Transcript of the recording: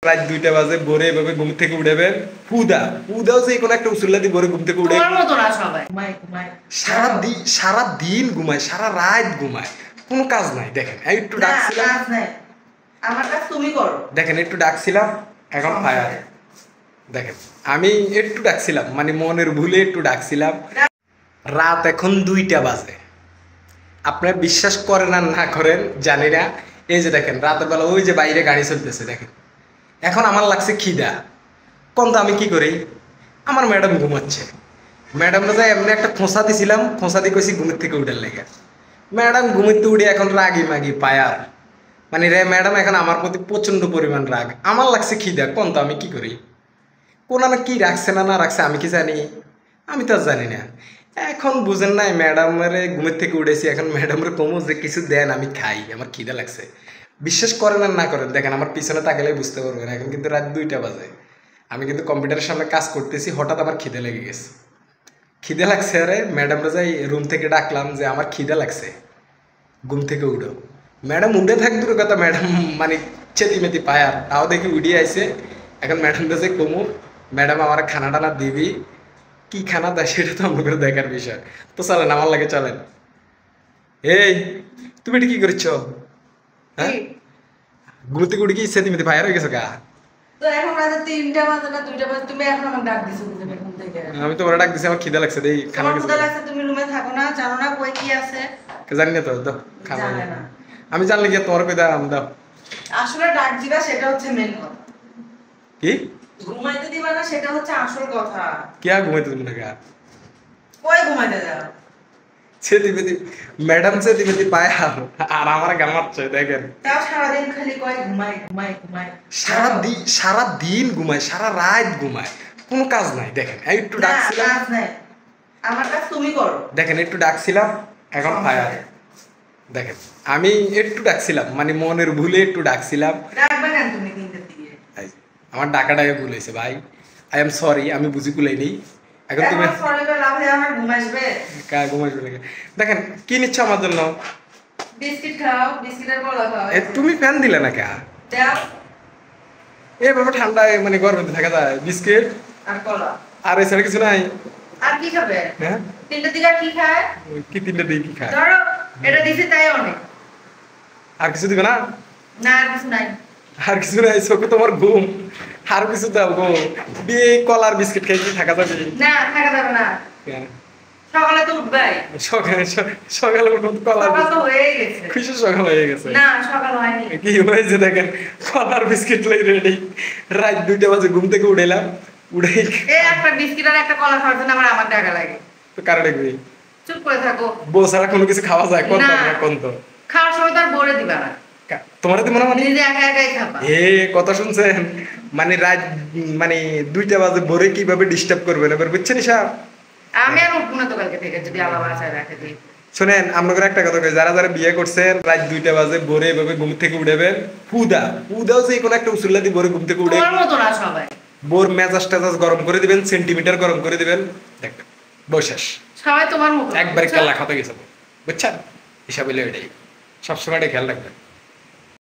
রাত 2টা বাজে ভোরে এভাবে ঘুম থেকে উঠবেন পুদাও যে কোনো একটা উসুল্লা দিয়ে ভোরে ঘুম থেকে উঠে তোমার মতো না সবাই ঘুমায় সারা দিন ঘুমায়, সারা রাত ঘুমায়, কোনো কাজ নাই। দেখেন একটু ডাকছিলাম, কাজ নাই, আমার কাজ তুমি করো। দেখেন একটু ডাকছিলাম, এখন ফায়ার। দেখেন আমি একটু ডাকছিলাম, মানে মনের ভুলে একটু ডাকছিলাম। রাত এখন 2টা বাজে। আপনার বিশ্বাস করেন আর না করেন জানি না, এই যে দেখেন রাতের বেলা ওই যে বাইরে গাড়ি চলতেছে, দেখেন এখন আমার লাগছে খিদা। কোন তো আমি কি করি, আমার ম্যাডাম ঘুমাচ্ছে, ম্যাডামরা যাই এমনি একটা খোঁসা দিছিলাম, খোঁসা দিয়ে কইছি ঘুমের থেকে উঠার লেগে। ম্যাডাম ঘুমিতে উঠে এখন রাগি মাগি পায়ার, মানে রে ম্যাডাম এখন আমার প্রতি প্রচন্ড পরিমাণ রাগ। আমার লাগছে খিদা, কোন তো আমি কি করি, কোন না কি রাখছে না রাখছে আমি কি জানি, আমি তো আর জানি না। এখন বুঝেন নাই ম্যাডামের ঘুমের থেকে উঠেছি, এখন ম্যাডামের কমো যে কিছু দেন আমি খাই, আমার খিদা লাগছে। বিশ্বাস করেন আর না করেন, দেখেন আমার পিছনে তাকালেই বুঝতে পারবেন এখন কিন্তু রাত 2টা বাজে, আমি কিন্তু কম্পিউটারের সামনে কাজ করতেছি, হঠাৎ আমার খিদে লেগে গেছে। খিদে লাগছে, আরে ম্যাডামরা যাই রুম থেকে ডাকলাম যে আমার খিদে লাগছে, ঘুম থেকে উঠো। ম্যাডাম উঠে থাক দূর কথা, ম্যাডাম মানে চেতিমেতি পায়ার, তাও দেখি উঠিয়ে আইসে। এখন ম্যাডামটা যে কমু, ম্যাডাম আমার খানা টানা দিবি, কি খানা দেয় সেটা তো আমাদের দেখার বিষয়। তো চলেন আমার লাগে চলেন। এই তুমি এটা কি করছো, হ্যাঁ ঘুম থেকে উঠে কি চেতিমেতি পায়ার হয়ে গেছো গা? তো এখন রাতে 3টা বাজে না 2টা বাজে, তুমি এখন আমাকে ডাক দিছো ঘুম থেকে। আমি তো ওরা ডাক দিছি, আমার খিদে লাগছে, দেই খানা খিদা লাগছে, তুমি রুমে থাকো না, জানো না কই কি আছে? জানি না তো, দাও খানা। জানে না, আমি জানলে কি তোমার কই দাও দাও। আসলে ডাক দিবা সেটা হচ্ছে মেন কথা, কি ঘুমাইতে দিবা না সেটা হচ্ছে আসল কথা। কি আর ঘুমাইতে তুমি না গা? কই ঘুমাইতে যাও? চেতিমেতি ম্যাডাম চেতিমেতি পায় আর আমার গামাচ্ছে, দেখেন তাও সারাদিন খালি কয় ঘুমাই সারা দিন ঘুমায়, সারা রাত ঘুমায়, কোনো কাজ নাই। দেখেন একটু ডাকছিলাম, কাজ নাই, আমার কাজ তুমি করো। দেখেন একটু ডাকছিলাম, এখন ফায়ার। দেখেন আমি একটু ডাকছিলাম, মানে মনের ভুলে একটু ডাকছিলাম। ডাকবে কেন তুমি 3টার দিকে? আমার ডাকাটাকে ভুল হয়েছে ভাই, আই এম সরি, আমি বুঝি কুলাইনি। এখন তুমি সরি বলে লাভ নেই, আমার ঘুম আসবে। কা ঘুমাইবে নাকি? দেখেন কি নিচ্ছ আমার জন্য? বিস্কিট খাও, বিস্কিটের কলা খাও। তুমি ফ্যান দিলে না কা? দাও। এইভাবে ঠান্ডায় মানে গরমে থাকা যায়, বিস্কিট আর কলা। আর এছাড়া কিছু নাই। আর কি খাবে? হ্যাঁ 3টার দিকে কি খায়? কি 3টা দিয়ে কি খায়? ধরো এটা দিছি তাই অনেক। আর কিছু দিবে না? না আর কিছু নাই। আর কিছু নাই, চোখে তোমার ঘুম, আর কিছু দাও গো। বিয়ে কলার বিস্কিট খেয়ে কি থাকা যাবে? না থাকা যাবে না, সকালে তো উঠবাই। সকালে উঠুন কলার সকাল তো হয়ে গেছে। খুশি সকাল হয়ে গেছে। না সকাল হয়নি। কি হয়েছে দেখেন, কলার বিস্কিট লাই রেডি, রাত 2টা বাজে ঘুম থেকে উঠেলাম, উঠে এই একটা বিস্কিট আর একটা কলা খাওয়ার জন্য আমার টাকা লাগে। তো কারে দেখবি? চুপ করে থাকো। বউ ছাড়া কোনো কিছু খাওয়া যায় কোন না। কোন তো খাওয়ার সময় তো আর বলে দিবা না, তোমার তো মনে মানে নিজে একা একাই খাবা। কথা শুনছেন, মানে রাত মানে 2টা বাজে ভোরে কিভাবে ডিস্টার্ব করবেন এবার বুঝছেন হিসাব? আমি আর উঠবো না তো কালকে থেকে, যদি আল্লাহ বাঁচায় রাখে দিই। শোনেন আপনাদের একটা কথা কই, যারা যারা বিয়ে করছেন রাত 2টা বাজে ভোরে এভাবে ঘুম থেকে উঠবেন, পুদাও যে কোনো একটা উসুল্লা দিয়ে ভোরে ঘুম থেকে উঠে তোমার মতো না সবাই। বোর মেজাজ টেজাজ গরম করে দিবেন, সেন্টিমিটার গরম করে দিবেন, দেখবেন বৈশেষ সবাই তোমার মতো একবারে কাল্লা খাতে গেছে, বুঝছেন? হিসাব হইলে এটাই, সবসময় এটা খেয়াল রাখবেন।